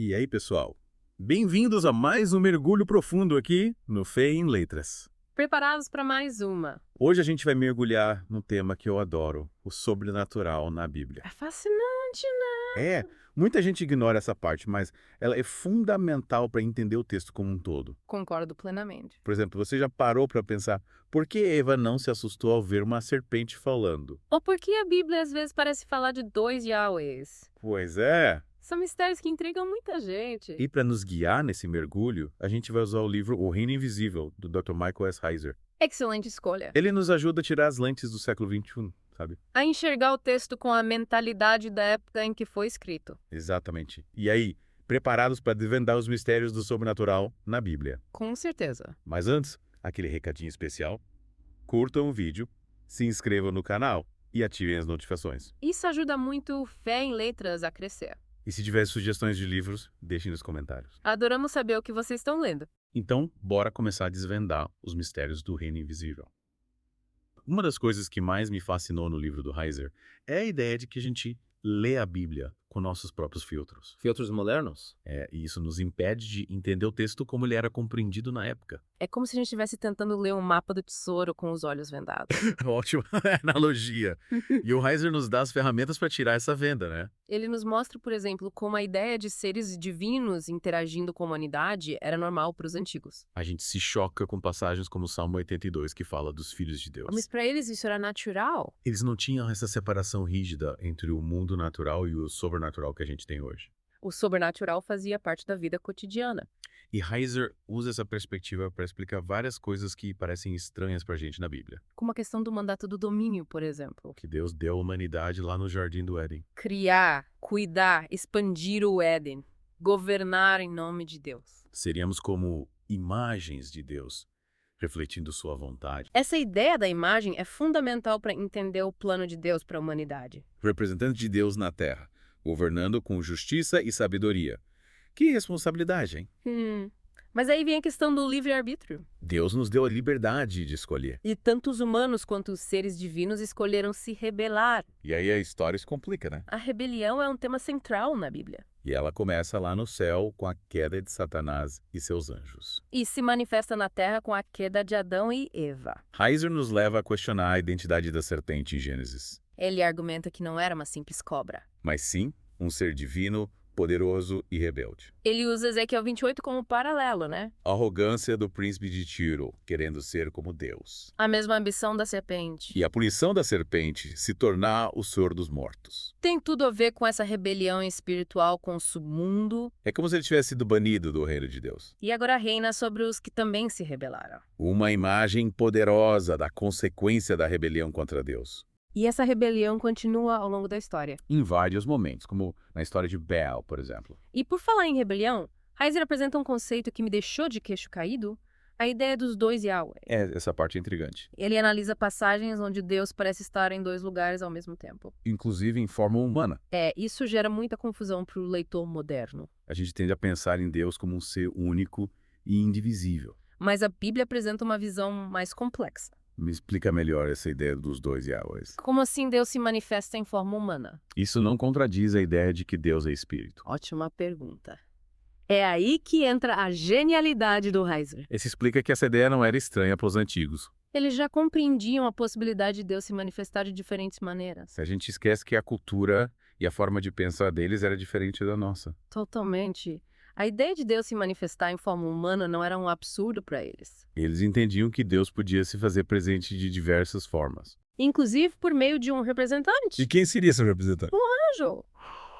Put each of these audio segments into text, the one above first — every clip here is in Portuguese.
E aí, pessoal? Bem-vindos a mais um mergulho profundo aqui no Fé em Letras. Preparados para mais uma? Hoje a gente vai mergulhar no tema que eu adoro, o sobrenatural na Bíblia. É fascinante, né? Muita gente ignora essa parte, mas ela é fundamental para entender o texto como um todo. Concordo plenamente. Por exemplo, você já parou para pensar por que Eva não se assustou ao ver uma serpente falando? Ou por que a Bíblia às vezes parece falar de dois Yahwehs? Pois é. São mistérios que intrigam muita gente. E para nos guiar nesse mergulho, a gente vai usar o livro O Reino Invisível, do Dr. Michael S. Heiser. Excelente escolha. Ele nos ajuda a tirar as lentes do século XXI, sabe? A enxergar o texto com a mentalidade da época em que foi escrito. Exatamente. E aí, preparados para desvendar os mistérios do sobrenatural na Bíblia. Com certeza. Mas antes, aquele recadinho especial. Curtam o vídeo, se inscrevam no canal e ativem as notificações. Isso ajuda muito o Fé em Letras a crescer. E se tiver sugestões de livros, deixem nos comentários. Adoramos saber o que vocês estão lendo. Então, bora começar a desvendar os mistérios do Reino Invisível. Uma das coisas que mais me fascinou no livro do Heiser é a ideia de que a gente lê a Bíblia com nossos próprios filtros. Filtros modernos? E isso nos impede de entender o texto como ele era compreendido na época. É como se a gente estivesse tentando ler um mapa do tesouro com os olhos vendados. Ótima analogia. E o Heiser nos dá as ferramentas para tirar essa venda, né? Ele nos mostra, por exemplo, como a ideia de seres divinos interagindo com a humanidade era normal para os antigos. A gente se choca com passagens como o Salmo 82, que fala dos filhos de Deus. Mas para eles isso era natural. Eles não tinham essa separação rígida entre o mundo natural e o sobrenatural que a gente tem hoje. O sobrenatural fazia parte da vida cotidiana. E Heiser usa essa perspectiva para explicar várias coisas que parecem estranhas para a gente na Bíblia. Como a questão do mandato do domínio, por exemplo. Que Deus deu à humanidade lá no Jardim do Éden. Criar, cuidar, expandir o Éden. Governar em nome de Deus. Seríamos como imagens de Deus, refletindo sua vontade. Essa ideia da imagem é fundamental para entender o plano de Deus para a humanidade. Representante de Deus na Terra, governando com justiça e sabedoria. Que responsabilidade, hein? Mas aí vem a questão do livre-arbítrio. Deus nos deu a liberdade de escolher. E tanto os humanos quanto os seres divinos escolheram se rebelar. E aí a história se complica, né? A rebelião é um tema central na Bíblia. E ela começa lá no céu com a queda de Satanás e seus anjos. E se manifesta na terra com a queda de Adão e Eva. Heiser nos leva a questionar a identidade da serpente em Gênesis. Ele argumenta que não era uma simples cobra. Mas sim, um ser divino, poderoso e rebelde. Ele usa Ezequiel 28 como paralelo, né? A arrogância do príncipe de Tiro, querendo ser como Deus. A mesma ambição da serpente. E a punição da serpente se tornar o Senhor dos mortos. Tem tudo a ver com essa rebelião espiritual com o submundo. É como se ele tivesse sido banido do reino de Deus. E agora reina sobre os que também se rebelaram. Uma imagem poderosa da consequência da rebelião contra Deus. E essa rebelião continua ao longo da história. Em vários momentos, como na história de Baal, por exemplo. E por falar em rebelião, Heiser apresenta um conceito que me deixou de queixo caído, a ideia dos dois Yahweh. Essa parte é intrigante. Ele analisa passagens onde Deus parece estar em dois lugares ao mesmo tempo. Inclusive em forma humana. Isso gera muita confusão para o leitor moderno. A gente tende a pensar em Deus como um ser único e indivisível. Mas a Bíblia apresenta uma visão mais complexa. Me explica melhor essa ideia dos dois Yahwehs. Como assim Deus se manifesta em forma humana? Isso não contradiz a ideia de que Deus é espírito. Ótima pergunta. É aí que entra a genialidade do Heiser. Isso explica que essa ideia não era estranha para os antigos. Eles já compreendiam a possibilidade de Deus se manifestar de diferentes maneiras. A gente esquece que a cultura e a forma de pensar deles era diferente da nossa. Totalmente. A ideia de Deus se manifestar em forma humana não era um absurdo para eles. Eles entendiam que Deus podia se fazer presente de diversas formas. Inclusive por meio de um representante. E quem seria esse representante? Anjo.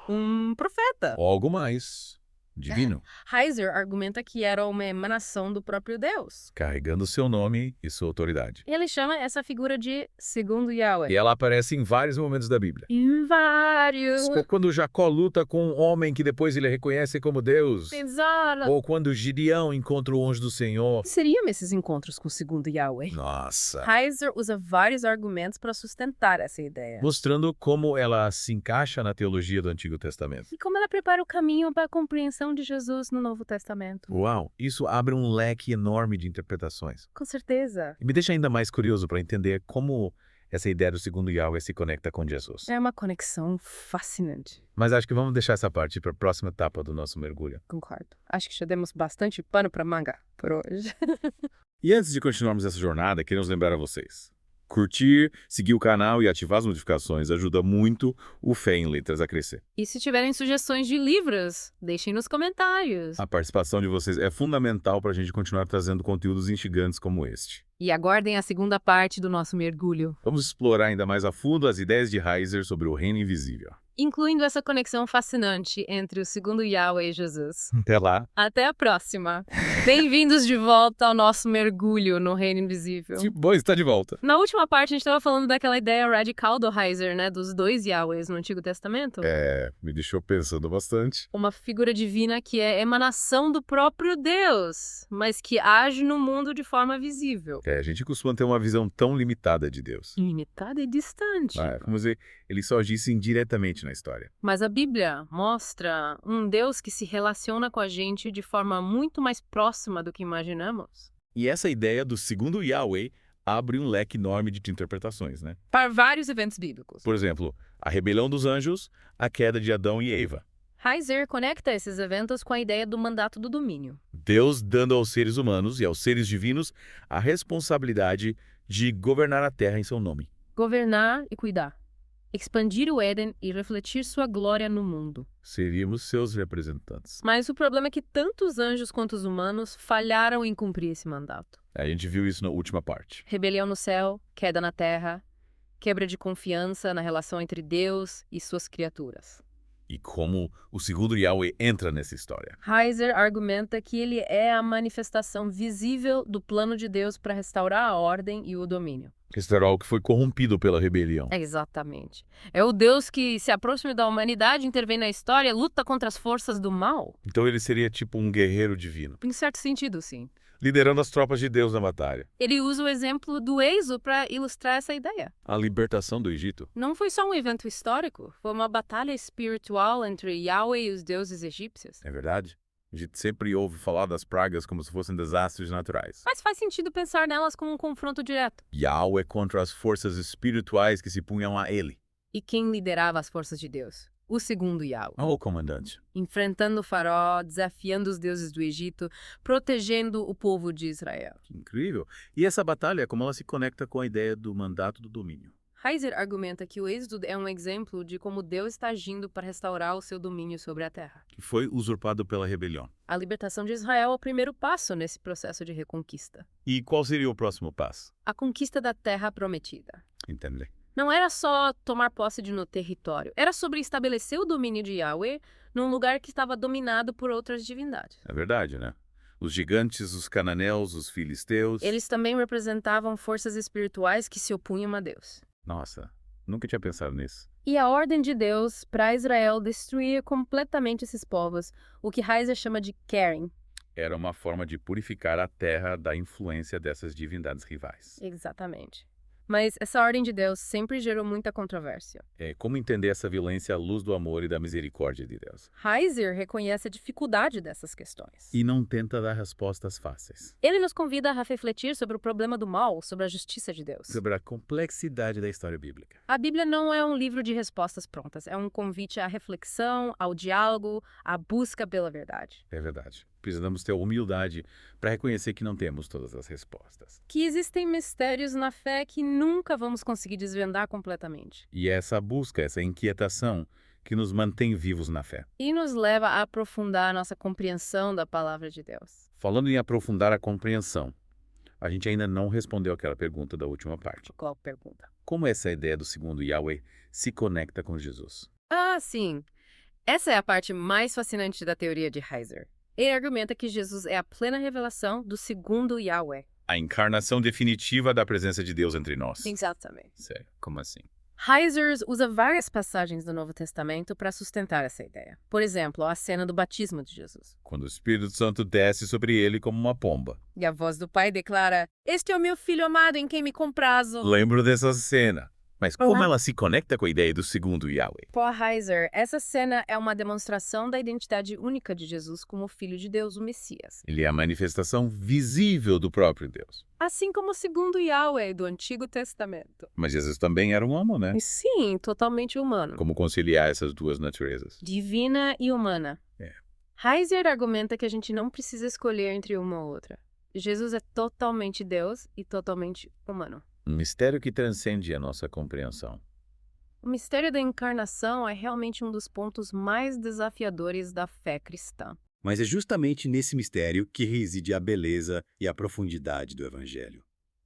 Um profeta. Ou algo mais divino. Heiser argumenta que era uma emanação do próprio Deus. Carregando seu nome e sua autoridade. Ele chama essa figura de segundo Yahweh. E ela aparece em vários momentos da Bíblia. Em vários. Quando Jacó luta com um homem que depois ele reconhece como Deus. Exato. Ou quando Gideão encontra o anjo do Senhor. Que seriam esses encontros com o segundo Yahweh? Nossa. Heiser usa vários argumentos para sustentar essa ideia. Mostrando como ela se encaixa na teologia do Antigo Testamento. E como ela prepara o caminho para a compreensão de Jesus no Novo Testamento. Uau, isso abre um leque enorme de interpretações. Com certeza. E me deixa ainda mais curioso para entender como essa ideia do segundo Yahweh se conecta com Jesus. É uma conexão fascinante. Mas acho que vamos deixar essa parte para a próxima etapa do nosso mergulho. Concordo. Acho que já demos bastante pano para manga por hoje. E antes de continuarmos essa jornada, queremos lembrar a vocês. Curtir, seguir o canal e ativar as notificações ajuda muito o Fé em Letras a crescer. E se tiverem sugestões de livros, deixem nos comentários. A participação de vocês é fundamental para a gente continuar trazendo conteúdos instigantes como este. E aguardem a segunda parte do nosso mergulho, Vamos explorar ainda mais a fundo as ideias de Heiser sobre o reino invisível. incluindo essa conexão fascinante entre o segundo Yahweh e Jesus. Até lá. Até a próxima! Bem-vindos de volta ao nosso mergulho no reino invisível. Que bom estar de volta. Na última parte, a gente estava falando daquela ideia radical do Heiser, né? Dos dois Yahwehs no Antigo Testamento. Me deixou pensando bastante. Uma figura divina que é emanação do próprio Deus, mas que age no mundo de forma visível. A gente costuma ter uma visão tão limitada de Deus. Limitada e distante. Vamos dizer, ele só agisse indiretamente na história. Mas a Bíblia mostra um Deus que se relaciona com a gente de forma muito mais próxima do que imaginamos. E essa ideia do segundo Yahweh abre um leque enorme de interpretações, né? Para vários eventos bíblicos. Por exemplo, a rebelião dos anjos, a queda de Adão e Eva. Heiser conecta esses eventos com a ideia do mandato do domínio. Deus dando aos seres humanos e aos seres divinos a responsabilidade de governar a terra em seu nome. Governar e cuidar. Expandir o Éden e refletir sua glória no mundo. Seríamos seus representantes. Mas o problema é que tanto os anjos quanto os humanos falharam em cumprir esse mandato. A gente viu isso na última parte. Rebelião no céu, queda na terra, quebra de confiança na relação entre Deus e suas criaturas. E como o segundo Yahweh entra nessa história. Heiser argumenta que ele é a manifestação visível do plano de Deus para restaurar a ordem e o domínio. Restaurar o que foi corrompido pela rebelião. Exatamente. É o Deus que se aproxima da humanidade, intervém na história, luta contra as forças do mal. Então ele seria tipo um guerreiro divino, Em certo sentido, sim. liderando as tropas de Deus na batalha. Ele usa o exemplo do Êxodo para ilustrar essa ideia. A libertação do Egito. Não foi só um evento histórico, foi uma batalha espiritual entre Yahweh e os deuses egípcios. É verdade? A gente sempre ouve falar das pragas como se fossem desastres naturais. Mas faz sentido pensar nelas como um confronto direto. Yahweh contra as forças espirituais que se punham a ele. E quem liderava as forças de Deus? O segundo Yahweh. O comandante. Enfrentando o faraó, desafiando os deuses do Egito, protegendo o povo de Israel. Que incrível. E essa batalha, como ela se conecta com a ideia do mandato do domínio? Heiser argumenta que o Êxodo é um exemplo de como Deus está agindo para restaurar o seu domínio sobre a terra. Que foi usurpado pela rebelião. A libertação de Israel é o primeiro passo nesse processo de reconquista. E qual seria o próximo passo? A conquista da terra prometida. Entende? Não era só tomar posse de no território, era sobre estabelecer o domínio de Yahweh num lugar que estava dominado por outras divindades. É verdade, né? Os gigantes, os cananeus, os filisteus. Eles também representavam forças espirituais que se opunham a Deus. Nossa, nunca tinha pensado nisso. E a ordem de Deus para Israel destruir completamente esses povos, o que Heiser chama de caring. Era uma forma de purificar a terra da influência dessas divindades rivais. Exatamente. Mas essa ordem de Deus sempre gerou muita controvérsia. Como entender essa violência à luz do amor e da misericórdia de Deus? Heiser reconhece a dificuldade dessas questões. E não tenta dar respostas fáceis. Ele nos convida a refletir sobre o problema do mal, sobre a justiça de Deus. Sobre a complexidade da história bíblica. A Bíblia não é um livro de respostas prontas, é um convite à reflexão, ao diálogo, à busca pela verdade. É verdade. Precisamos ter humildade para reconhecer que não temos todas as respostas. Que existem mistérios na fé que nunca vamos conseguir desvendar completamente. E é essa busca, essa inquietação que nos mantém vivos na fé. E nos leva a aprofundar a nossa compreensão da palavra de Deus. Falando em aprofundar a compreensão, a gente ainda não respondeu aquela pergunta da última parte. Qual pergunta? Como essa ideia do segundo Yahweh se conecta com Jesus? Ah, sim. Essa é a parte mais fascinante da teoria de Heiser. Ele argumenta que Jesus é a plena revelação do segundo Yahweh. A encarnação definitiva da presença de Deus entre nós. Exatamente. Sério, como assim? Heiser usa várias passagens do Novo Testamento para sustentar essa ideia. Por exemplo, a cena do batismo de Jesus. Quando o Espírito Santo desce sobre ele como uma pomba. E a voz do Pai declara: "Este é o meu filho amado em quem me comprazo." Lembro dessa cena. Mas como ela se conecta com a ideia do segundo Yahweh? Para Heiser, essa cena é uma demonstração da identidade única de Jesus como Filho de Deus, o Messias. Ele é a manifestação visível do próprio Deus. Assim como o segundo Yahweh do Antigo Testamento. Mas Jesus também era um homem, né? E sim, totalmente humano. Como conciliar essas duas naturezas? Divina e humana. É. Heiser argumenta que a gente não precisa escolher entre uma ou outra. Jesus é totalmente Deus e totalmente humano. Um mistério que transcende a nossa compreensão. O mistério da encarnação é realmente um dos pontos mais desafiadores da fé cristã. Mas é justamente nesse mistério que reside a beleza e a profundidade do Evangelho.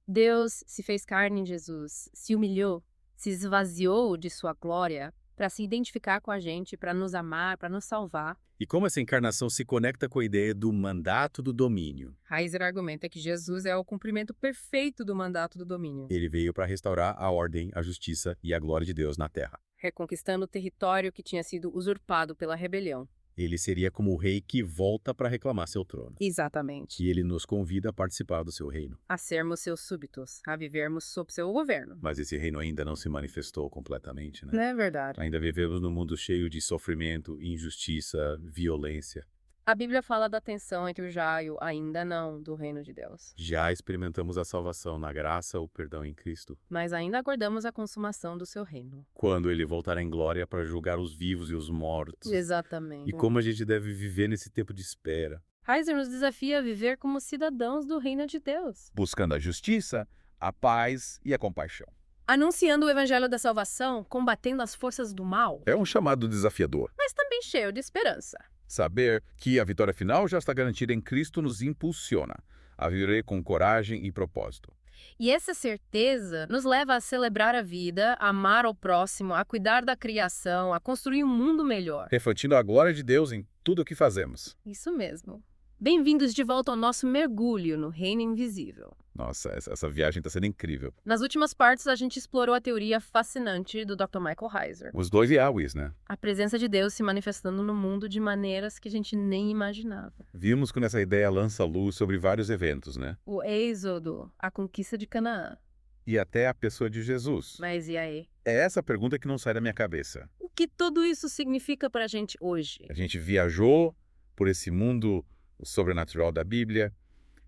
Deus se fez carne em Jesus, se humilhou, se esvaziou de sua glória para se identificar com a gente, para nos amar, para nos salvar. E como essa encarnação se conecta com a ideia do mandato do domínio? Heiser argumenta que Jesus é o cumprimento perfeito do mandato do domínio, Ele veio para restaurar a ordem, a justiça e a glória de Deus na terra. reconquistando o território que tinha sido usurpado pela rebelião. Ele seria como o rei que volta para reclamar seu trono. Exatamente. E ele nos convida a participar do seu reino. A sermos seus súbitos, a vivermos sob seu governo. Mas esse reino ainda não se manifestou completamente, né? Não é verdade? Ainda vivemos num mundo cheio de sofrimento, injustiça, violência. A Bíblia fala da tensão entre o já e o ainda não do reino de Deus. Já experimentamos a salvação na graça, o perdão em Cristo. Mas ainda aguardamos a consumação do seu reino. Quando ele voltará em glória para julgar os vivos e os mortos. Exatamente. E como a gente deve viver nesse tempo de espera. Heiser nos desafia a viver como cidadãos do reino de Deus, Buscando a justiça, a paz e a compaixão. anunciando o evangelho da salvação, combatendo as forças do mal, É um chamado desafiador. mas também cheio de esperança. Saber que a vitória final já está garantida em Cristo nos impulsiona a viver com coragem e propósito. E essa certeza nos leva a celebrar a vida, a amar ao próximo, a cuidar da criação, a construir um mundo melhor. Refletindo a glória de Deus em tudo o que fazemos. Isso mesmo. Bem-vindos de volta ao nosso mergulho no reino invisível. Nossa, essa viagem está sendo incrível. Nas últimas partes, a gente explorou a teoria fascinante do Dr. Michael Heiser. Os dois Yahwehs, né? A presença de Deus se manifestando no mundo de maneiras que a gente nem imaginava. Vimos como essa ideia lança luz sobre vários eventos, né? O êxodo, a conquista de Canaã. E até a pessoa de Jesus. Mas e aí? É essa pergunta que não sai da minha cabeça. O que tudo isso significa pra gente hoje? A gente viajou por esse mundo sobrenatural da Bíblia,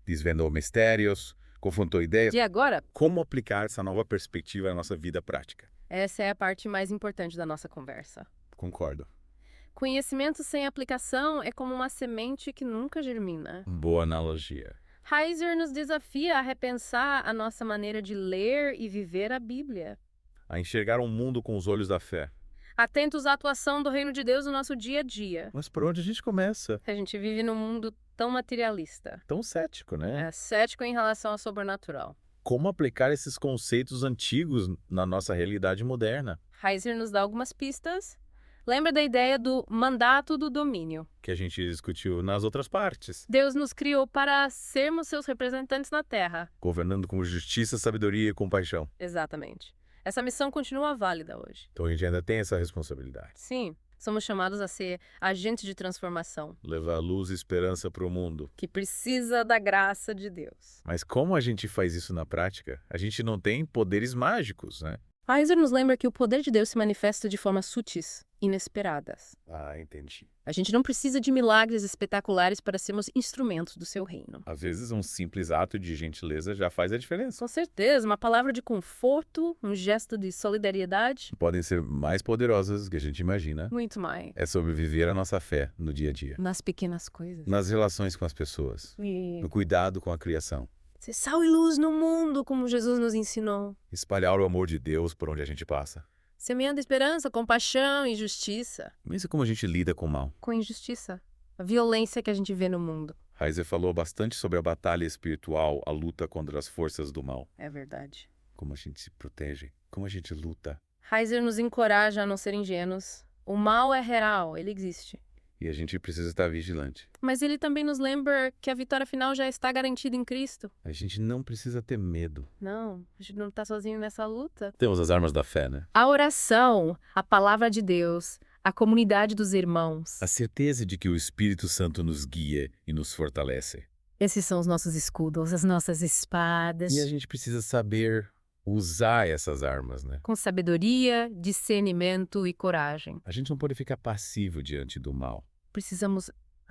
desvendou mistérios, confrontou ideias. E agora, Como aplicar essa nova perspectiva na nossa vida prática? essa é a parte mais importante da nossa conversa. Concordo. Conhecimento sem aplicação é como uma semente que nunca germina. Boa analogia. Heiser nos desafia a repensar a nossa maneira de ler e viver a Bíblia. A enxergar um mundo com os olhos da fé. Atentos à atuação do reino de Deus no nosso dia a dia. Mas por onde a gente começa? A gente vive num mundo tão materialista. Tão cético, né? É cético em relação ao sobrenatural. Como aplicar esses conceitos antigos na nossa realidade moderna? Heiser nos dá algumas pistas. Lembra da ideia do mandato do domínio. Que a gente discutiu nas outras partes. Deus nos criou para sermos seus representantes na Terra. Governando com justiça, sabedoria e compaixão. Exatamente. Essa missão continua válida hoje. Então a gente ainda tem essa responsabilidade. Sim, somos chamados a ser agentes de transformação, Levar luz e esperança para o mundo. que precisa da graça de Deus. Mas como a gente faz isso na prática? A gente não tem poderes mágicos, né? Heiser nos lembra que o poder de Deus se manifesta de formas sutis, inesperadas. Ah, entendi. A gente não precisa de milagres espetaculares para sermos instrumentos do seu reino. Às vezes um simples ato de gentileza já faz a diferença. Com certeza, uma palavra de conforto, um gesto de solidariedade, Podem ser mais poderosas do que a gente imagina. muito mais. É sobre viver a nossa fé no dia a dia. Nas pequenas coisas. Nas relações com as pessoas. E No cuidado com a criação. ser sal e luz no mundo, como Jesus nos ensinou. Espalhar o amor de Deus por onde a gente passa. Semeando esperança, compaixão e justiça. Mas e como a gente lida com o mal? Com injustiça. A violência que a gente vê no mundo. Heiser falou bastante sobre a batalha espiritual, a luta contra as forças do mal. É verdade. Como a gente se protege, como a gente luta. Heiser nos encoraja a não ser ingênuos. O mal é real, ele existe. E a gente precisa estar vigilante. Mas ele também nos lembra que a vitória final já está garantida em Cristo. A gente não precisa ter medo. Não, a gente não está sozinho nessa luta. Temos as armas da fé, né? A oração, a palavra de Deus, a comunidade dos irmãos. A certeza de que o Espírito Santo nos guia e nos fortalece. Esses são os nossos escudos, as nossas espadas. E a gente precisa saber usar essas armas, né? Com sabedoria, discernimento e coragem. A gente não pode ficar passivo diante do mal. Precisamos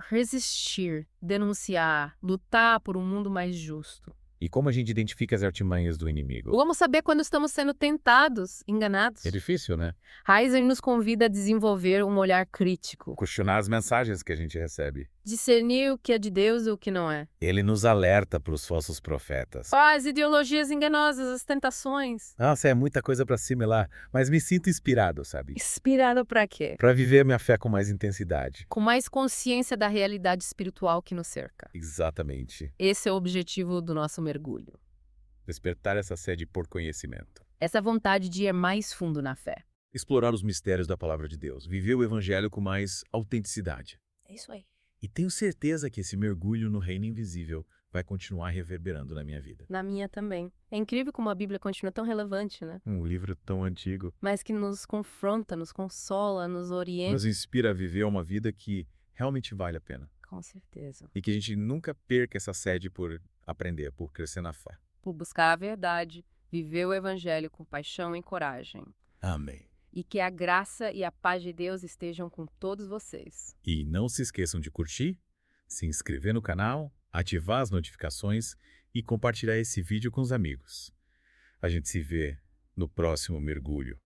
resistir, denunciar, lutar por um mundo mais justo. E como a gente identifica as artimanhas do inimigo? Vamos saber quando estamos sendo tentados, enganados. É difícil, né? Heiser nos convida a desenvolver um olhar crítico, Questionar as mensagens que a gente recebe. discernir o que é de Deus e o que não é. Ele nos alerta para os falsos profetas. As ideologias enganosas, as tentações. Nossa, é muita coisa para assimilar, mas me sinto inspirado, sabe? Inspirado para quê? Para viver minha fé com mais intensidade. Com mais consciência da realidade espiritual que nos cerca. Exatamente. Esse é o objetivo do nosso mergulho. Despertar essa sede por conhecimento. Essa vontade de ir mais fundo na fé. Explorar os mistérios da palavra de Deus. Viver o evangelho com mais autenticidade. É isso aí. E tenho certeza que esse mergulho no reino invisível vai continuar reverberando na minha vida. Na minha também. É incrível como a Bíblia continua tão relevante, né? Um livro tão antigo. Mas que nos confronta, nos consola, nos orienta. Nos inspira a viver uma vida que realmente vale a pena. Com certeza. E que a gente nunca perca essa sede por aprender, por crescer na fé. Por buscar a verdade, viver o evangelho com paixão e coragem. Amém. E que a graça e a paz de Deus estejam com todos vocês. E não se esqueçam de curtir, se inscrever no canal, ativar as notificações e compartilhar esse vídeo com os amigos. A gente se vê no próximo mergulho.